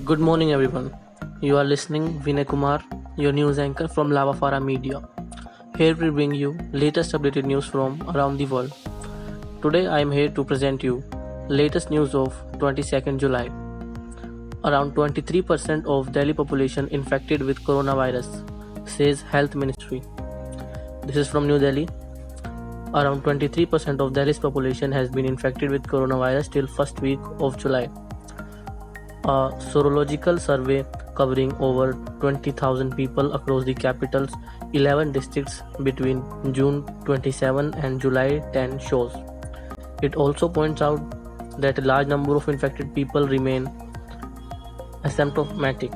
Good morning, everyone. You are listening Vinay Kumar, your news anchor from Lavafara Media. Here we bring you latest updated news from around the world. Today I am here to present you latest news of 22nd July. Around 23% of Delhi population infected with coronavirus, says Health Ministry. This is from New Delhi. Around 23% of Delhi's population has been infected with coronavirus till first week of July. A serological survey covering over 20,000 people across the capital's 11 districts between June 27 and July 10 shows. It also points out that a large number of infected people remain asymptomatic.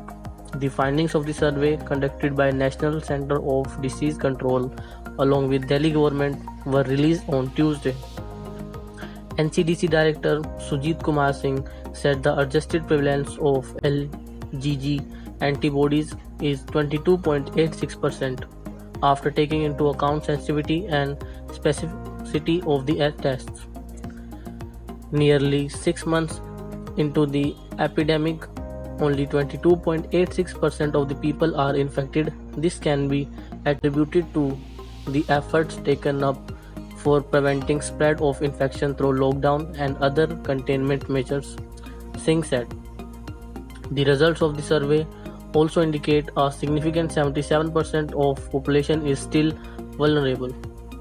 The findings of the survey conducted by National Center of Disease Control along with Delhi government were released on Tuesday. NCDC Director Sujit Kumar Singh said the adjusted prevalence of IgG antibodies is 22.86% after taking into account sensitivity and specificity of the tests. Nearly 6 months into the epidemic, only 22.86% of the people are infected. This can be attributed to the efforts taken up for preventing spread of infection through lockdown and other containment measures, Singh said. The results of the survey also indicate a significant 77% of population is still vulnerable.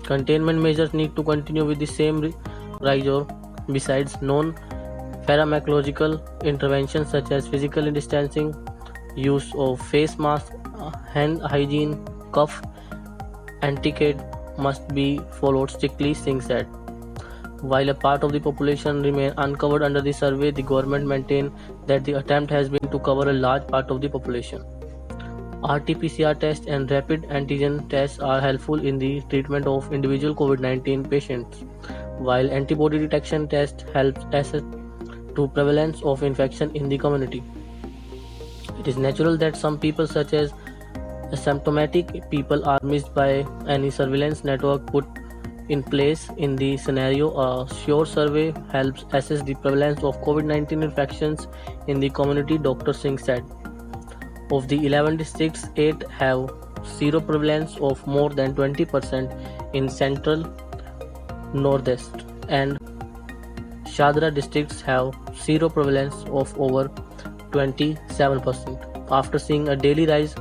Containment measures need to continue with the same rigor. Besides non-pharmacological interventions such as physical distancing, use of face masks, hand hygiene, cough etiquette must be followed strictly, Singh said. While a part of the population remain uncovered under the survey, the government maintained that the attempt has been to cover a large part of the population. RT-PCR tests and rapid antigen tests are helpful in the treatment of individual COVID-19 patients, while antibody detection test helps assess to prevalence of infection in the community. It is natural that some people such as asymptomatic people are missed by any surveillance network put in place. In the scenario, a sure survey helps assess the prevalence of COVID-19 infections in the community, Dr. Singh said. Of the 11 districts, 8 have zero prevalence of more than 20% in central northeast, and Shadra districts have zero prevalence of over 27%. After seeing a daily rise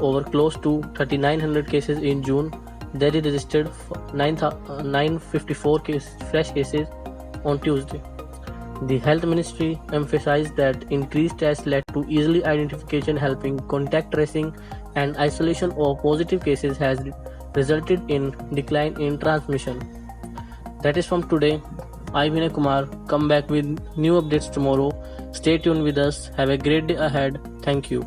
over close to 3,900 cases in June, Delhi registered 954 fresh cases on Tuesday. The Health Ministry emphasized that increased tests led to easily identification, helping contact tracing and isolation of positive cases has resulted in decline in transmission. That is from today. I'm Vinay Kumar. Come back with new updates tomorrow. Stay tuned with us. Have a great day ahead. Thank you.